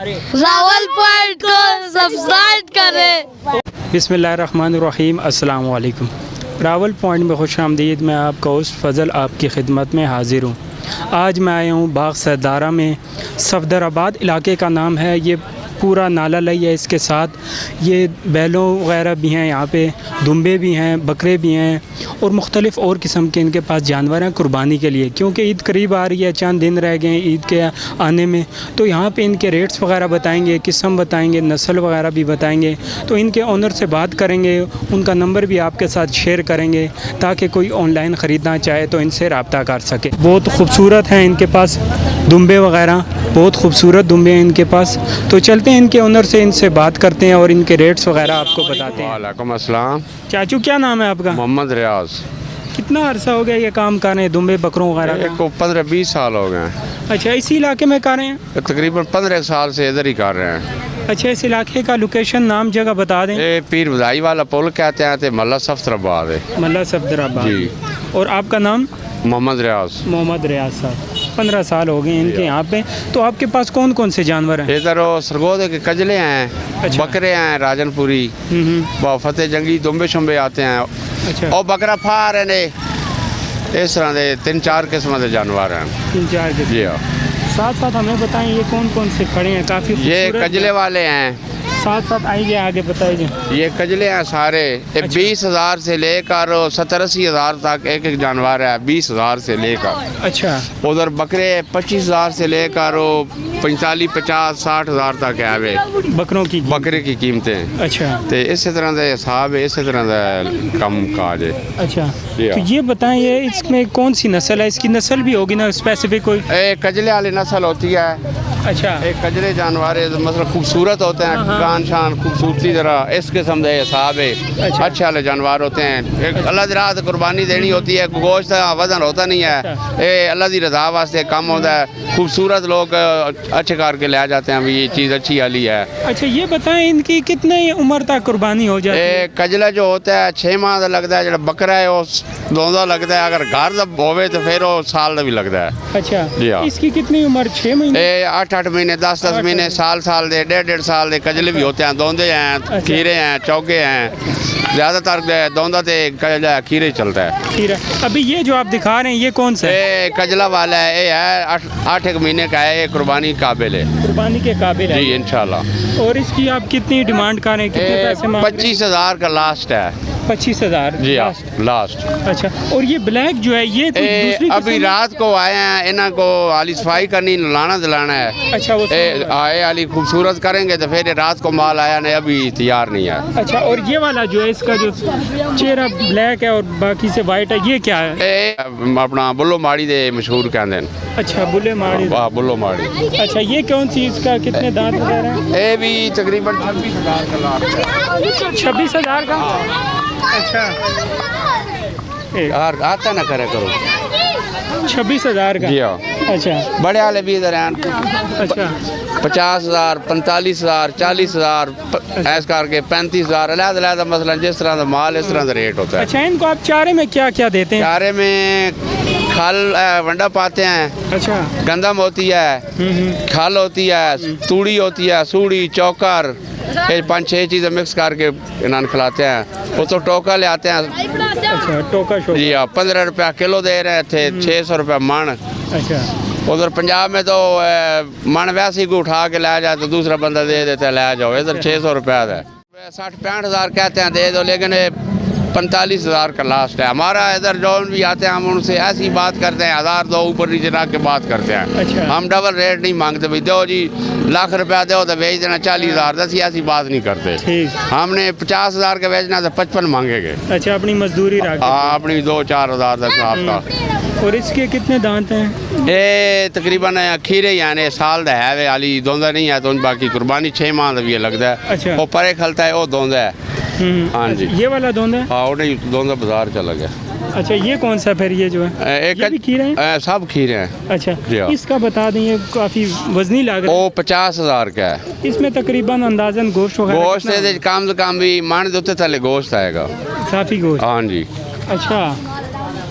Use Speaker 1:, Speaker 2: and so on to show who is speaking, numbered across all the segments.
Speaker 1: Rawal point को subscribe करें।
Speaker 2: बिस्मिल्लाहिर्रहमानिर्रहीम, अस्सलाम वालेकुम। रावल पॉइंट में खुश आमदीद। मैं आपका होस्ट फ़ज़ल आपकी खिदमत में हाज़िर हूँ। आज मैं आया हूँ बाग सरदारा में। सफदराबाद इलाके का नाम है। ये पूरा नाला लई है, इसके साथ ये बैलों वगैरह भी हैं, यहाँ पे दुम्बे भी हैं, बकरे भी हैं और मुख्तलिफ़ और किस्म के इनके पास जानवर हैं कुर्बानी के लिए। क्योंकि ईद करीब आ रही है, चंद दिन रह गए हैं ईद के आने में, तो यहाँ पे इनके रेट्स वगैरह बताएंगे, किस्म बताएंगे, नस्ल वगैरह भी बताएंगे। तो इनके ओनर से बात करेंगे, उनका नंबर भी आपके साथ शेयर करेंगे ताकि कोई ऑनलाइन ख़रीदना चाहे तो इनसे रब्ता कर सके। बहुत खूबसूरत हैं इनके पास दुम्बे वगैरह, बहुत खूबसूरत दुम्बे हैं इनके पास। तो चलते हैं इनके ओनर से, इनसे बात करते हैं और इनके रेट्स वगैरह आपको बताते हैं।
Speaker 3: वालेकुम अस्सलाम।
Speaker 2: चाचू क्या नाम है आपका?
Speaker 3: मोहम्मद रियाज।
Speaker 2: कितना अरसा हो गया ये काम कर रहे हैं दुम्बे बकरों वगैरह का?
Speaker 3: को 15-20 साल हो गए हैं।
Speaker 2: अच्छा, इसी इलाके में कर रहे हैं?
Speaker 3: तकरीबन 15 साल से इधर ही कर रहे हैं।
Speaker 2: अच्छा, इस इलाके का लोकेशन नाम जगह बता दें।
Speaker 3: ये पीर बधाई वाला पुल कहते हैं, तो मल्ला सफदराबाद है।
Speaker 2: मल्ला सफदराबाद
Speaker 3: जी।
Speaker 2: और आपका नाम?
Speaker 3: मोहम्मद रियाज।
Speaker 2: मोहम्मद रियाज साहब। 15 साल हो गए इनके यहाँ पे। तो आपके पास कौन कौन से जानवर हैं?
Speaker 3: इधर सरगोदे के कजले हैं,
Speaker 2: अच्छा।
Speaker 3: बकरे हैं, राजनपुरी, फतेह जंगी दुम्बे शुम्बे आते हैं।
Speaker 2: अच्छा।
Speaker 3: और बकरा फार है ने, इस तरह के 3-4 किस्म के जानवर हैं।
Speaker 2: 3-4 के।
Speaker 3: जी हाँ।
Speaker 2: साथ साथ हमें बताएं ये कौन कौन से खड़े हैं? काफ़ी
Speaker 3: ये कजले वाले हैं।
Speaker 2: साथ साथ आइए आगे बताइए।
Speaker 3: ये कजले हैं सारे। ये 20,000 से लेकर 70-80 हज़ार तक एक एक जानवर है। 20,000 से लेकर।
Speaker 2: अच्छा।
Speaker 3: उधर बकरे 25,000 से लेकर 45-50-60 हज़ार तक है वे
Speaker 2: बकरों की
Speaker 3: बकरे की कीमतें।
Speaker 2: अच्छा।
Speaker 3: तो इस तरह का हिसाब है, इस तरह का कम काज है।
Speaker 2: अच्छा,
Speaker 3: जी हाँ।
Speaker 2: तो ये बताएं ये इसमें कौन सी नस्ल है? इसकी नस्ल भी होगी ना स्पेसिफिक कोई?
Speaker 3: एक कजले वाली नस्ल होती है।
Speaker 2: अच्छा।
Speaker 3: एक कजले जानवर है, मतलब खूबसूरत होते हैं, कान शान खूबसूरती जरा इस किस्म का हिसाब है।
Speaker 2: अच्छा।
Speaker 3: अच्छे वाले जानवर होते हैं। एक अल्लाह की राह कुर्बानी देनी होती है, गोश्त वजन होता नहीं है। ये अल्लाह की रजा वास्ते कम होता है। खूबसूरत लोग अच्छे करके ले जाते हैं, ये चीज़ अच्छी वाली है।
Speaker 2: अच्छा, ये बताएं इनकी कितने उम्र तक कुर्बानी हो जाती है?
Speaker 3: कजला जो होता है 6 माह का लगता है, जो बकरा है वो 2 लगता है। अगर घर का होवे तो फिर वो साल का भी लगता है।
Speaker 2: अच्छा।
Speaker 3: जी हाँ।
Speaker 2: इसकी कितनी उम्र? 6 महीने?
Speaker 3: 8-8 महीने, 10-10 महीने, साल दे, 1.5 साल दे कजले भी होते हैं। दोंदे हैं, खीरे हैं, चौके हैं। ज़्यादातर दोंदा ते कजला खीरे चलता है।
Speaker 2: खीरा। अभी ये जो आप दिखा रहे हैं ये कौन सा है?
Speaker 3: ये कजला वाला है। ये है 8 महीने का है। ये कुर्बानी काबिल है,
Speaker 2: कुर्बानी के काबिल है
Speaker 3: जी इंशाल्लाह।
Speaker 2: और इसकी आप कितनी डिमांड कर रहे हैं? कितने पैसे मांग रहे हैं?
Speaker 3: 25,000 का लास्ट है।
Speaker 2: 25,000?
Speaker 3: जी हाँ, लास्ट।
Speaker 2: अच्छा। और ये ब्लैक जो है ये कोई दूसरी
Speaker 3: अभी
Speaker 2: किस्म?
Speaker 3: रात को आए हैं, इन्हों को हाली सफाई करनी, लाना दिलाना है।
Speaker 2: अच्छा, वो
Speaker 3: आए हाली खूबसूरत करेंगे तो फिर रात को माल आया नहीं, अभी तैयार नहीं है।
Speaker 2: अच्छा। और ये वाला जो है इसका जो चेहरा ब्लैक है और बाकी से वाइट है, ये क्या है?
Speaker 3: अपना बुल्लो माड़ी दे मशहूर कहते हैं।
Speaker 2: अच्छा, बुल्ले माड़ी।
Speaker 3: वाह, बुल्लो माड़ी।
Speaker 2: अच्छा, ये कौन सी इसका कितने दांत वगैरह हैं?
Speaker 3: ये भी तकरीबन 26,000 का लास्ट है।
Speaker 2: 26,000 का? अच्छा।
Speaker 3: यार आता ना करे करो।
Speaker 2: 26,000 का?
Speaker 3: जी हाँ।
Speaker 2: अच्छा।
Speaker 3: बड़े वाले भी इधर हैं।
Speaker 2: अच्छा।
Speaker 3: 50,000, 45,000, 40,000, ऐसा करके 35,000। अलग-अलग मसलन जिस तरह का माल इस तरह का रेट होता है।
Speaker 2: अच्छा, इनको आप चारे में क्या क्या देते हैं?
Speaker 3: चारे में खल वंडा पाते हैं।
Speaker 2: अच्छा।
Speaker 3: गंदम होती है, खल होती है, तूड़ी होती है, सूड़ी, चौकर, ये 5-6 चीज़ें मिक्स करके इन्हें खिलाते हैं। वो तो टोका ले आते हैं।
Speaker 2: अच्छा, टोका शो।
Speaker 3: जी हाँ, 15 रुपया किलो दे रहे थे, 600 रुपया मन।
Speaker 2: अच्छा।
Speaker 3: उधर पंजाब में तो मन वैसे ही उठा के लाया जाए तो दूसरा बंदा दे देता है, ले जाओ। इधर 600 रुपया है। 60-65 हज़ार कहते हैं दे दो, लेकिन 45,000 का लास्ट है हमारा। इधर जो भी आते हैं हम उनसे ऐसी बात करते हैं, 1,000 दो ऊपर नीचे रख के बात करते हैं।
Speaker 2: अच्छा।
Speaker 3: हम डबल रेट नहीं मांगते, भाई दो जी लाख रुपया दो तो बेच देना 40,000, ऐसी बात नहीं करते।
Speaker 2: ठीक।
Speaker 3: हमने 50,000 का बेचना तो 55 मांगेंगे।
Speaker 2: अच्छा, अपनी मजदूरी रख।
Speaker 3: हाँ, अपनी 2-4 हज़ार तक आपका।
Speaker 2: और इसके कितने दांत हैं?
Speaker 3: ये तकरीबन खीरे यानी साल का है। वे हाली दोंदा नहीं है, तो बाकी कुर्बानी 6 माह का भी लगता है।
Speaker 2: अच्छा।
Speaker 3: वो परे खलता है, वो दोंदा है। हाँ जी।
Speaker 2: ये वाला दोंदा है?
Speaker 3: हाँ, वो नहीं दोंदा बाजार चला गया।
Speaker 2: अच्छा, ये कौन सा फिर ये जो है? ये भी खीरे हैं?
Speaker 3: सब खीरे हैं।
Speaker 2: अच्छा।
Speaker 3: जी हाँ।
Speaker 2: इसका बता दें, ये काफ़ी वजनी लागत है।
Speaker 3: वो 50,000 का है।
Speaker 2: इसमें तकरीबन अंदाजन गोश्त वगैरह
Speaker 3: गोश्त
Speaker 2: कितना?
Speaker 3: कम से कम भी मान दे उत्ते थले गोश्त आएगा।
Speaker 2: काफ़ी गोश्त।
Speaker 3: हाँ जी।
Speaker 2: अच्छा।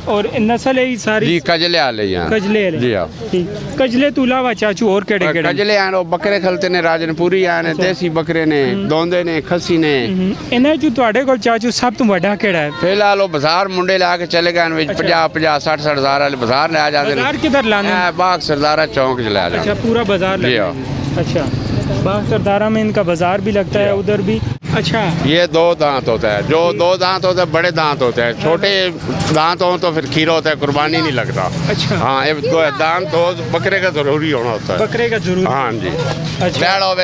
Speaker 2: और नस्ल है ये सारी
Speaker 3: जी कजले वाले ही हैं
Speaker 2: कजले है।
Speaker 3: जी हाँ
Speaker 2: ठीक कजले तो अलावा चाचू और केड़े केड़े
Speaker 3: कजले हैं वो बकरे खलते ने राजनपुरी हैं देसी बकरे ने दोंदे ने खस्सी ने
Speaker 2: इन्हें जो ਤੁਹਾਡੇ ਕੋਲ ਚਾਚੂ ਸਭ ਤੋਂ ਵੱਡਾ ਕਿਹੜਾ ਹੈ
Speaker 3: फिलहाल वो बाजार मुंडे ला के चले गए 50 60 हज़ार वाले बाजार ले जाते
Speaker 2: बाजार किधर लाने
Speaker 3: बाग सरदारा चौक च ले
Speaker 2: अच्छा
Speaker 3: जाते
Speaker 2: पूरा बाजार
Speaker 3: जी
Speaker 2: लगता है अच्छा बाग सरदारा में इनका बाजार भी लगता है उधर भी अच्छा
Speaker 3: ये 2 दांत होता है जो 2 दांत होते हैं बड़े दांत होते हैं छोटे दांत हो तो फिर खीरा होता है कुर्बानी नहीं लगता
Speaker 2: अच्छा
Speaker 3: हाँ ये दांत दो बकरे का जरूरी होना होता है
Speaker 2: बकरे का जरूर
Speaker 3: हाँ जी
Speaker 2: अच्छा
Speaker 3: बैल हो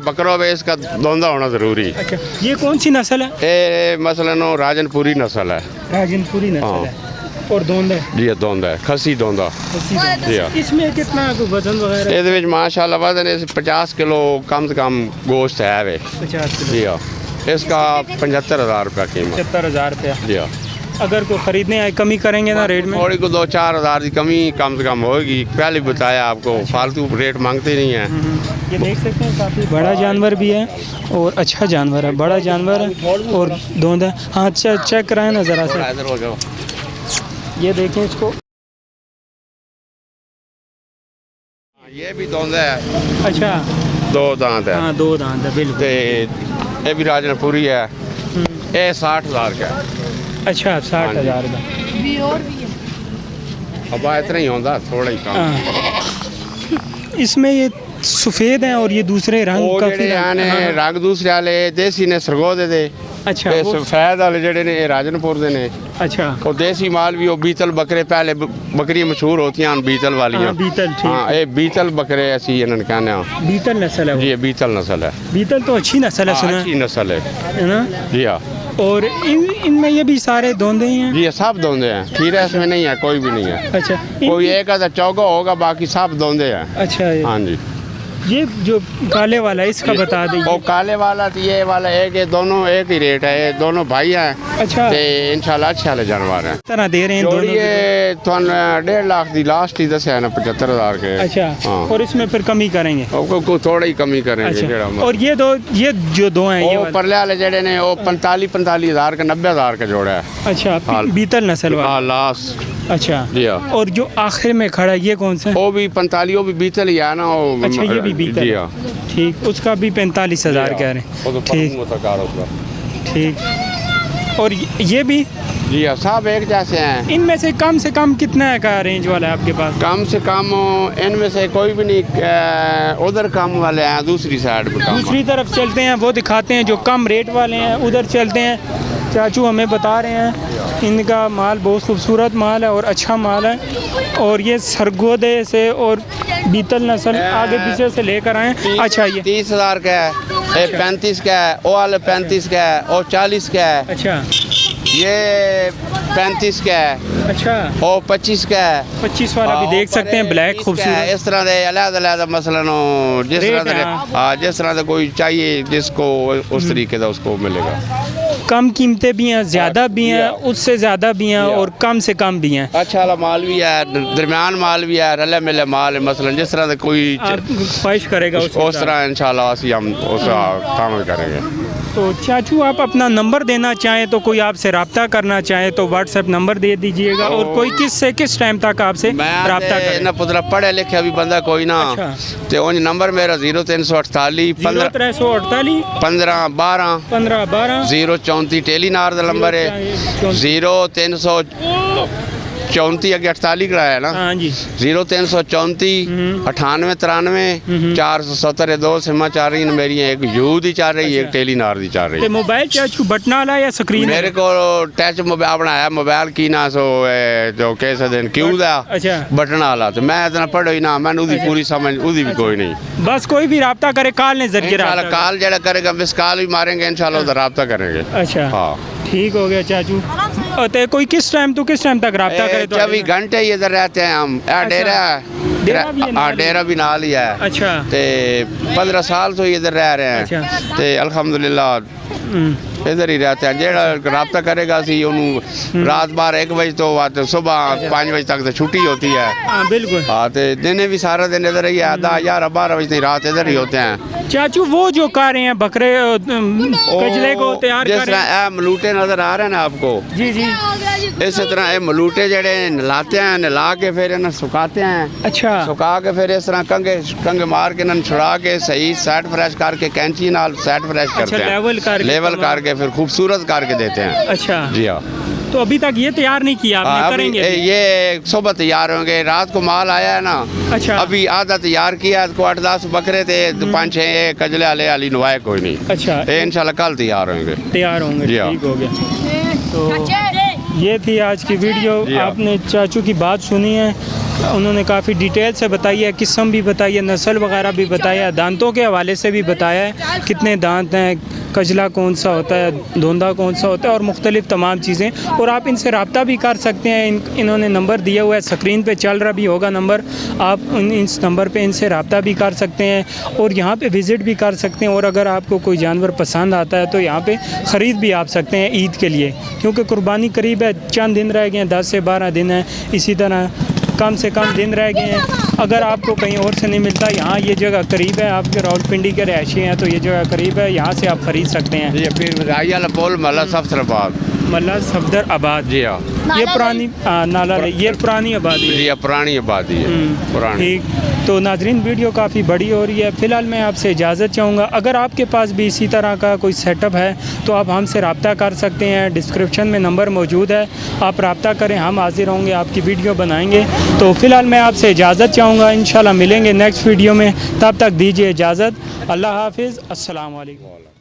Speaker 3: बकरो हो इसका दोंदा होना जरूरी
Speaker 2: अच्छा ये कौन सी नस्ल है
Speaker 3: ये मसलन राजनपुरी नस्ल है
Speaker 2: राजनपुरी नस्ल है और दोंदा है
Speaker 3: जी दोंदा है खसी दोंदा जी हाँ
Speaker 2: इसमें कितना वजन वगैरह
Speaker 3: ਇਹਦੇ ਵਿੱਚ माशाल्लाह वजन इस 50 किलो कम से कम गोश्त है वे
Speaker 2: 50 किलो
Speaker 3: जी हाँ इसका 75,000 रुपया कीमत
Speaker 2: 75,000 रुपया
Speaker 3: जी हाँ
Speaker 2: अगर कोई खरीदने आए कमी करेंगे ना रेट में
Speaker 3: थोड़ी को 2-4 हज़ार की कमी कम से कम होगी पहले भी बताया आपको फालतू रेट मांगते नहीं हैं
Speaker 2: ये देख सकते हैं काफ़ी बड़ा जानवर भी है और अच्छा जानवर है बड़ा जानवर है और दोंदा हाँ चेक कराएं ना ज़रा से
Speaker 3: इधर हो जाओ
Speaker 2: ये देखें इसको
Speaker 3: ये भी दोंदा है
Speaker 2: अच्छा
Speaker 3: 2 दांत है
Speaker 2: हाँ 2 दांत है बिल्कुल
Speaker 3: ते ये भी राजनपुरी है ये 60,000 का है
Speaker 2: अच्छा 60,000 का
Speaker 3: अब इतना ही होता थोड़ा ही कम
Speaker 2: हाँ। इसमें ये सफ़ेद हैं और ये दूसरे रंग
Speaker 3: ਉਹ
Speaker 2: काफ़ी
Speaker 3: ਜਿਹੜੇ ਆਨੇ ਰੰਗ ਦੂਸਰੇ ਵਾਲੇ ਦੇਸੀ ਨੇ ਸਰਗੋਦੇ ਦੇ
Speaker 2: अच्छा
Speaker 3: ਤੇ
Speaker 2: वो-
Speaker 3: ਸਫੈਦ ਵਾਲੇ ਜਿਹੜੇ ਨੇ ਇਹ ਰਾਜਨਪੁਰ ਦੇ ਨੇ
Speaker 2: अच्छा
Speaker 3: ਉਹ ਦੇਸੀ ਮਾਲ ਵੀ ਉਹ ਬੀਤਲ ਬੱਕਰੇ ਪਹਿਲੇ ਬੱਕਰੀਆਂ ਮਸ਼ਹੂਰ ਹੋਤੀਆਂ ਹਨ ਬੀਤਲ ਵਾਲੀਆਂ
Speaker 2: हाँ बीतल ठीक
Speaker 3: ਹਾਂ ਇਹ ਬੀਤਲ ਬੱਕਰੇ ਅਸੀਂ ਇਹਨਾਂ ਨੂੰ ਕਹਿੰਦੇ ਹਾਂ
Speaker 2: बीतल नस्ल है
Speaker 3: जी
Speaker 2: वो
Speaker 3: ये बीतल नस्ल है
Speaker 2: बीतल तो अच्छी नस्ल है सुना
Speaker 3: अच्छी नस्ल है
Speaker 2: है ना
Speaker 3: जी हाँ
Speaker 2: और इनमें ये भी सारे दोंदे ही हैं
Speaker 3: जी ये सब दोंदे हैं खीरा इसमें नहीं है कोई भी नहीं है
Speaker 2: अच्छा
Speaker 3: कोई एक आधा चौका होगा बाकी सब दोंदे हैं
Speaker 2: अच्छा
Speaker 3: हाँ जी
Speaker 2: ये जो काले वाला है इसका बता
Speaker 3: वो
Speaker 2: दीजिए
Speaker 3: काले वाला तो ये वाला एक है दोनों एक ही रेट है ये दोनों भाई हैं
Speaker 2: अच्छा
Speaker 3: ते इंशाल्लाह अच्छे वाले जानवर हैं
Speaker 2: तरह दे रहे हैं
Speaker 3: जोड़ी
Speaker 2: दोनों
Speaker 3: ये तुम 1.5 लाख की लास्ट ही दस है ना 75,000 के
Speaker 2: अच्छा
Speaker 3: हाँ।
Speaker 2: और इसमें फिर कमी करेंगे
Speaker 3: को थोड़ा ही कमी करेंगे
Speaker 2: अच्छा
Speaker 3: जेड़ा
Speaker 2: और ये जो दो हैं ये
Speaker 3: वो
Speaker 2: वाले।
Speaker 3: परले वाले जेड़े ने वो 45,000 का 90,000 का जोड़ा है
Speaker 2: अच्छा
Speaker 3: हाँ।
Speaker 2: बीतल नस्ल वाला
Speaker 3: हाँ लास्ट
Speaker 2: अच्छा
Speaker 3: जी हाँ
Speaker 2: और जो आखिर में खड़ा है ये कौन सा है
Speaker 3: वो भी 45 वो भी बीतल ही है ना वो
Speaker 2: अच्छा ये भी बीतल
Speaker 3: जी
Speaker 2: है।
Speaker 3: हाँ
Speaker 2: ठीक उसका भी 45,000 कह रहे
Speaker 3: वो तो
Speaker 2: हैं ठीक
Speaker 3: परमो तक आ रहा उसका।
Speaker 2: ठीक और ये भी
Speaker 3: जी हाँ सब एक जैसे हैं
Speaker 2: इनमें से कम कितना है का रेंज वाला है आपके पास
Speaker 3: कम से कम इनमें से कोई भी नहीं उधर कम वाले हैं दूसरी साइड पे कम
Speaker 2: दूसरी तरफ चलते हैं वो दिखाते हैं जो कम रेट वाले हैं उधर चलते हैं चाचू हमें बता रहे हैं इनका माल बहुत खूबसूरत माल है और अच्छा माल है और ये सरगोदे से और बीतल नस्ल आगे पीछे से लेकर आए अच्छा ये
Speaker 3: 30,000 का है ये 35 का है वो वाले 35 का है और 40 का है
Speaker 2: अच्छा
Speaker 3: ये 35 का है
Speaker 2: अच्छा
Speaker 3: और 25 का है
Speaker 2: 25 वाला भी देख सकते हैं ब्लैक खूबसूरत
Speaker 3: इस तरह से अलग-अलग मसलन हो जिस
Speaker 2: रेट
Speaker 3: तरह से
Speaker 2: है,
Speaker 3: हाँ जिस तरह से कोई चाहिए जिसको उस तरीके का उसको मिलेगा
Speaker 2: कम कीमतें भी हैं ज़्यादा भी हैं उससे ज़्यादा भी हैं और कम से कम भी हैं
Speaker 3: अच्छा वाला माल भी है दरमियान माल भी है रले मिले माल है मसलन जिस तरह से कोई
Speaker 2: आप ख्वाहिश करेगा
Speaker 3: उस तरह इंशाल्लाह ਅਸੀਂ हम उस काम करेंगे
Speaker 2: तो चाचू आप अपना नंबर देना चाहें तो कोई आपसे रब्ता करना चाहे तो व्हाट्सएप नंबर दे दीजिएगा और कोई किस टाइम तक आपसे रब्ता करे
Speaker 3: ना पुतला पढ़े लिखे अभी बंदा कोई ना
Speaker 2: अच्छा।
Speaker 3: तो उन नंबर मेरा 0348 15
Speaker 2: 0348
Speaker 3: 15 12
Speaker 2: 15 12
Speaker 3: 034 टेलीनार का नंबर है 0334 अगे 48 कराया ना
Speaker 2: हाँ जी
Speaker 3: 0334 98 93 470 दो सिमा चल रही मेरी एक यूद ही चल रही है एक टेलीनार की चल रही
Speaker 2: ते
Speaker 3: है
Speaker 2: मोबाइल चाचू बटन वाला या स्क्रीन
Speaker 3: मेरे को टच मोबाइल बनाया मोबाइल की ना सो जो कह सकते हैं क्यों दा
Speaker 2: अच्छा
Speaker 3: बटन वाला तो मैं इतना पढ़ो ही ना मैंने उसकी पूरी समझ उसकी भी कोई नहीं
Speaker 2: बस कोई भी रब्ता करे कॉल ने जरिए
Speaker 3: इंशाल्लाह कॉल जरा करेगा मिस कॉल भी मारेंगे इंशाल्लाह उधर रब्ता करेंगे
Speaker 2: अच्छा
Speaker 3: हाँ
Speaker 2: ठीक हो गया चाचू और ते कोई किस टाइम तक रब्ता करे तो
Speaker 3: 24 घंटे ही इधर रहते हैं हम डेरा
Speaker 2: डेरा भी है नाल ही?
Speaker 3: डेरा भी नाल ही है
Speaker 2: अच्छा
Speaker 3: ते 15 साल तो इधर रह रहे हैं
Speaker 2: अच्छा।
Speaker 3: ते अल्हम्दुलिल्लाह इधर ही रहते हैं। जेड़ा रब्ता करेगा सी उन्होंने रात 12-1 बजे तो सुबह 5 बजे तक तो छुट्टी होती है।
Speaker 2: हाँ बिल्कुल।
Speaker 3: हाँ तो दिन भी सारा दिन इधर ही है, 11-12 बजे रात इधर ही होते हैं।
Speaker 2: चाचू वो जो कर रहे हैं बकरे कजले को तैयार
Speaker 3: जिस
Speaker 2: कर रहे हैं।
Speaker 3: तरह मलूटे नजर आ रहे हैं ना आपको,
Speaker 2: जी जी।
Speaker 3: इस तरह ये मलूटे जड़े नलाते हैं, नला के फिर इन्हें सुखाते हैं।
Speaker 2: अच्छा।
Speaker 3: सुखा के फिर इस तरह कंगे मार के इन्हें छुड़ा के सही सेट फ्रेश करके कैंची नाल सेट फ्रेश करते हैं, लेवल करके फिर खूबसूरत करके देते हैं।
Speaker 2: अच्छा
Speaker 3: जी हाँ।
Speaker 2: तो अभी तक ये तैयार नहीं किया आपने? करेंगे
Speaker 3: ये सुबह तैयार होंगे, रात को माल आया है ना।
Speaker 2: अच्छा।
Speaker 3: अभी आधा तैयार किया, 8-10 बकरे थे, 5-6 कजले वाली नुआए कोई नहीं।
Speaker 2: अच्छा।
Speaker 3: ये इंशाल्लाह कल तैयार होंगे।
Speaker 2: तैयार होंगे,
Speaker 3: जी हाँ।
Speaker 2: ठीक हो गया। तो ये थी आज की वीडियो। आपने चाचू की बात सुनी है, उन्होंने काफ़ी डिटेल से बताई है, किस्म भी बताई है, नस्ल वगैरह भी बताया है, दांतों के हवाले से भी बताया है, कितने दांत हैं, कजला कौन सा होता है, धोंदा कौन सा होता है और मुख्तलिफ़ तमाम चीज़ें। और आप इनसे रब्ता भी कर सकते हैं। इन्होंने नंबर दिया हुआ है, स्क्रीन पे चल रहा भी होगा नंबर, आप इस नंबर पे इनसे रब्ता भी कर सकते हैं और यहाँ पे विज़िट भी कर सकते हैं। और अगर आपको कोई जानवर पसंद आता है तो यहाँ पे ख़रीद भी आप सकते हैं ईद के लिए, क्योंकि कुर्बानी करीब है, चंद दिन रह गए हैं, 10 से 12 दिन है, इसी तरह कम से कम दिन रह गए हैं। अगर आपको कहीं और से नहीं मिलता, यहाँ ये जगह करीब है, आपके रावलपिंडी के रहायशी हैं तो ये जगह करीब है, यहाँ से आप ख़रीद सकते हैं।
Speaker 3: ये फिर रायल बोल मल्ला सफदराबाद,
Speaker 2: मल्ला सफदराबाद।
Speaker 3: जी हाँ।
Speaker 2: ये पुरानी नाला, ये पुरानी आबादी है।
Speaker 3: जी पुरानी आबादी है, पुरानी।
Speaker 2: ठीक। तो नाजरीन वीडियो काफ़ी बड़ी हो रही है, फ़िलहाल मैं आपसे इजाज़त चाहूँगा। अगर आपके पास भी इसी तरह का कोई सेटअप है तो आप हमसे रब्ता कर सकते हैं, डिस्क्रिप्शन में नंबर मौजूद है, आप रब्ता करें, हम हाजिर होंगे, आपकी वीडियो बनाएंगे। तो फ़िलहाल मैं आपसे इजाज़त चाहूँगा, इंशाल्लाह मिलेंगे नेक्स्ट वीडियो में, तब तक दीजिए इजाज़त। अल्लाह हाफिज़, अस्सलाम वालेकुम।